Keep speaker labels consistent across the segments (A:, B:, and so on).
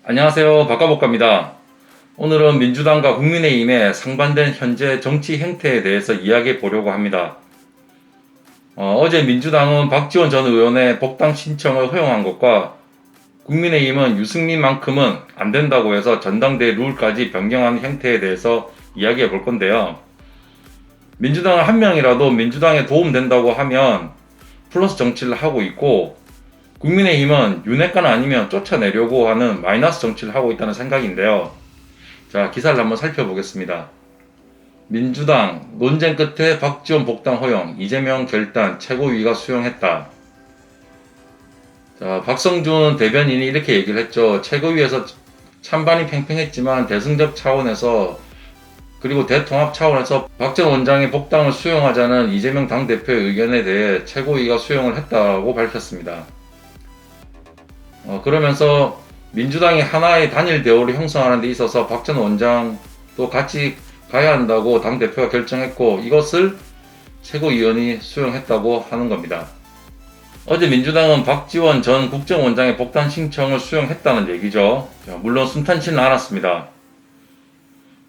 A: 안녕하세요. 박가복가입니다. 오늘은 민주당과 국민의힘의 상반된 현재 정치 행태에 대해서 이야기해 보려고 합니다. 어제 민주당은 박지원 전 의원의 복당 신청을 허용한 것과 국민의힘은 유승민만큼은 안 된다고 해서 전당대회 룰까지 변경한 행태에 대해서 이야기해 볼 건데요. 민주당은 한 명이라도 민주당에 도움된다고 하면 플러스 정치를 하고 있고, 국민의힘은 윤핵관 아니면 쫓아내려고 하는 마이너스 정치를 하고 있다는 생각인데요. 자, 기사를 한번 살펴보겠습니다. 민주당 논쟁 끝에 박지원 복당 허용, 이재명 결단 최고위가 수용했다. 자, 박성준 대변인이 이렇게 얘기를 했죠. 최고위에서 찬반이 팽팽했지만 대승적 차원에서 그리고 대통합 차원에서 박 전 원장의 복당을 수용하자는 이재명 당대표의 의견에 대해 최고위가 수용을 했다고 밝혔습니다. 그러면서 민주당이 하나의 단일 대우를 형성하는 데 있어서 박 전 원장도 같이 가야 한다고 당대표가 결정했고, 이것을 최고위원이 수용했다고 하는 겁니다. 어제 민주당은 박지원 전 국정원장의 복당 신청을 수용했다는 얘기죠. 물론 순탄치는 않았습니다.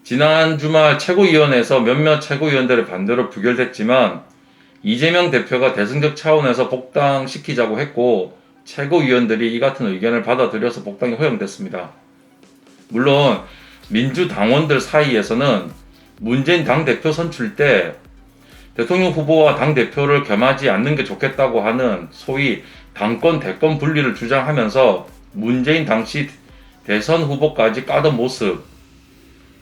A: 지난 주말 최고위원회에서 몇몇 최고위원들의 반대로 부결됐지만 이재명 대표가 대승적 차원에서 복당시키자고 했고, 최고위원들이 이 같은 의견을 받아들여서 복당이 허용됐습니다. 물론 민주당원들 사이에서는 문재인 당대표 선출 때 대통령 후보와 당대표를 겸하지 않는 게 좋겠다고 하는 소위 당권 대권 분리를 주장하면서 문재인 당시 대선 후보까지 까던 모습,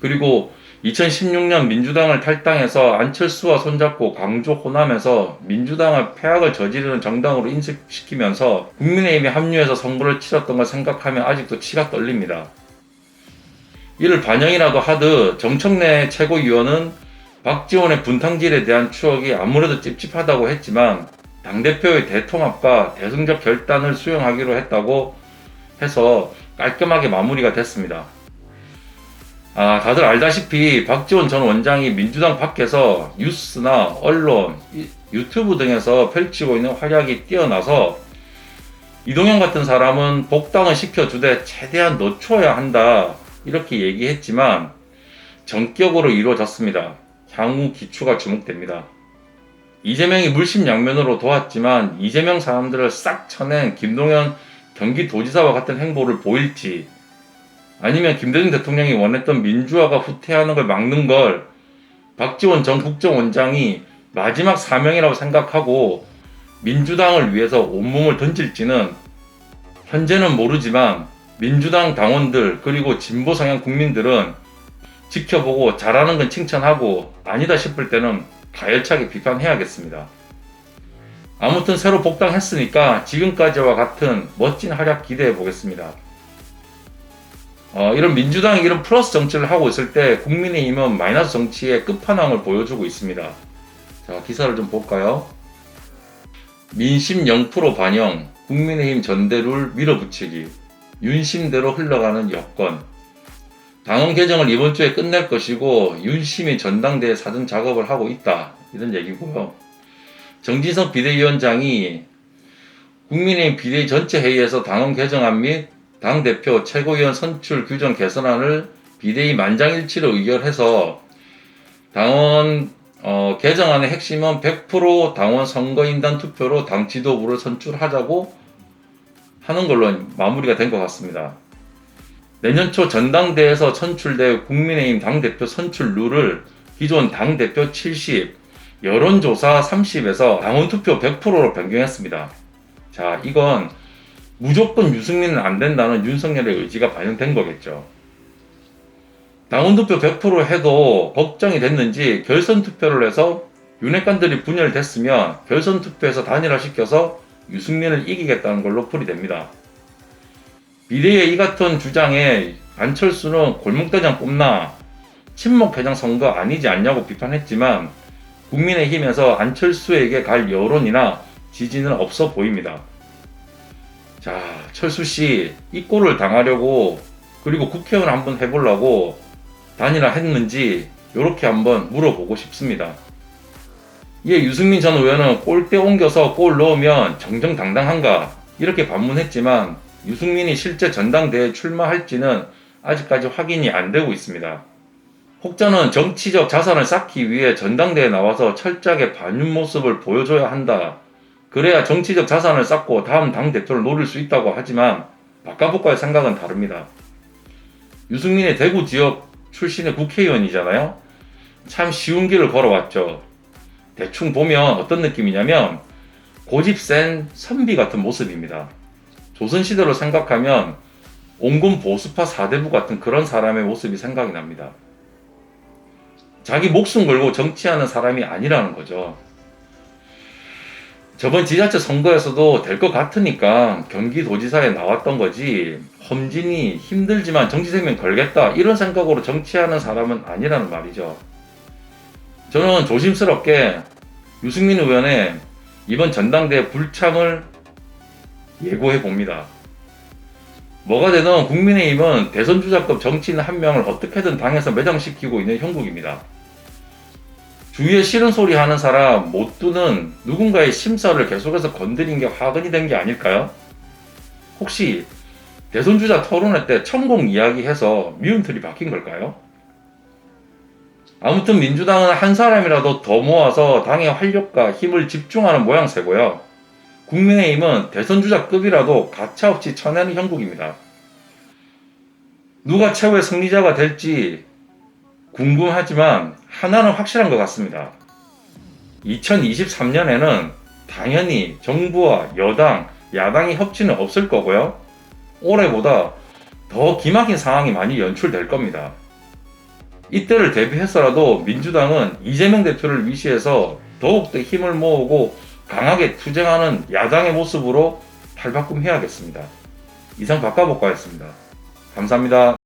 A: 그리고 2016년 민주당을 탈당해서 안철수와 손잡고 광주 호남에서 민주당을 폐악을 저지르는 정당으로 인식시키면서 국민의힘에 합류해서 선거를 치렀던 걸 생각하면 아직도 치가 떨립니다. 이를 반영이라도 하듯 정청래 최고위원은 박지원의 분탕질에 대한 추억이 아무래도 찝찝하다고 했지만 당대표의 대통합과 대승적 결단을 수용하기로 했다고 해서 깔끔하게 마무리가 됐습니다. 다들 알다시피 박지원 전 원장이 민주당 밖에서 뉴스나 언론, 유튜브 등에서 펼치고 있는 활약이 뛰어나서 이동영 같은 사람은 복당을 시켜주되 최대한 늦춰야 한다 이렇게 얘기했지만 전격으로 이루어졌습니다. 향후 기추가 주목됩니다. 이재명이 물심양면으로 도왔지만 이재명 사람들을 싹 쳐낸 김동연 경기도지사와 같은 행보를 보일지, 아니면 김대중 대통령이 원했던 민주화가 후퇴하는 걸 막는 걸 박지원 전 국정원장이 마지막 사명이라고 생각하고 민주당을 위해서 온몸을 던질지는 현재는 모르지만 민주당 당원들 그리고 진보 성향 국민들은 지켜보고 잘하는 건 칭찬하고 아니다 싶을 때는 가열차게 비판해야겠습니다. 아무튼 새로 복당했으니까 지금까지와 같은 멋진 활약 기대해 보겠습니다. 이런 민주당이 이런 플러스 정치를 하고 있을 때 국민의힘은 마이너스 정치의 끝판왕을 보여주고 있습니다. 자, 기사를 좀 볼까요? 민심 0% 반영, 국민의힘 전대룰 밀어붙이기, 윤심대로 흘러가는 여건. 당원 개정을 이번 주에 끝낼 것이고 윤심이 전당대회 사전 작업을 하고 있다, 이런 얘기고요. 정진석 비대위원장이 국민의힘 비대위 전체 회의에서 당원 개정안 및 당대표 최고위원 선출 규정 개선안을 비대위 만장일치로 의결해서 당원 개정안의 핵심은 100% 당원 선거인단 투표로 당 지도부를 선출하자고 하는 걸로 마무리가 된 것 같습니다. 내년 초 전당대회에서 선출될 국민의힘 당대표 선출 룰을 기존 당대표 70, 여론조사 30에서 당원투표 100%로 변경했습니다. 자, 이건 무조건 유승민은 안 된다는 윤석열의 의지가 반영된 거겠죠. 당원투표 100% 해도 걱정이 됐는지 결선투표를 해서 윤핵관들이 분열됐으면 결선투표에서 단일화시켜서 유승민을 이기겠다는 걸로 풀이됩니다. 비대위의 이 같은 주장에 안철수는 골목대장 뽑나 친목회장 선거 아니지 않냐고 비판했지만 국민의힘에서 안철수에게 갈 여론이나 지지는 없어 보입니다. 자, 철수씨 이 꼴을 당하려고 그리고 국회의원 한번 해보려고 단일화 했는지 이렇게 한번 물어보고 싶습니다. 이에 유승민 전 의원은 골대 옮겨서 골 넣으면 정정당당한가 이렇게 반문했지만 유승민이 실제 전당대회에 출마할지는 아직까지 확인이 안 되고 있습니다. 혹자는 정치적 자산을 쌓기 위해 전당대회에 나와서 철저하게 반윤 모습을 보여줘야 한다. 그래야 정치적 자산을 쌓고 다음 당대표를 노릴 수 있다고 하지만 박가복과의 생각은 다릅니다. 유승민이 대구 지역 출신의 국회의원이잖아요. 참 쉬운 길을 걸어왔죠. 대충 보면 어떤 느낌이냐면 고집 센 선비 같은 모습입니다. 조선시대로 생각하면 온건 보수파 사대부 같은 그런 사람의 모습이 생각이 납니다. 자기 목숨 걸고 정치하는 사람이 아니라는 거죠. 저번 지자체 선거에서도 될 것 같으니까 경기도지사에 나왔던 거지, 험진이 힘들지만 정치 생명 걸겠다 이런 생각으로 정치하는 사람은 아니라는 말이죠. 저는 조심스럽게 유승민 의원의 이번 전당대회 불참을 예고해 봅니다. 뭐가 되든 국민의힘은 대선 주자급 정치인 한 명을 어떻게든 당에서 매장시키고 있는 형국입니다. 주위에 싫은 소리 하는 사람 못 두는 누군가의 심사를 계속해서 건드린 게 화근이 된 게 아닐까요? 혹시 대선 주자 토론회 때 천공 이야기해서 미운 틀이 박힌 걸까요? 아무튼 민주당은 한 사람이라도 더 모아서 당의 활력과 힘을 집중하는 모양새고요. 국민의힘은 대선 주자급이라도 가차없이 쳐내는 형국입니다. 누가 최후의 승리자가 될지 궁금하지만 하나는 확실한 것 같습니다. 2023년에는 당연히 정부와 여당, 야당이 협치는 없을 거고요. 올해보다 더 기막힌 상황이 많이 연출될 겁니다. 이때를 대비해서라도 민주당은 이재명 대표를 위시해서 더욱더 힘을 모으고 강하게 투쟁하는 야당의 모습으로 탈바꿈해야겠습니다. 이상 박가복과였습니다. 감사합니다.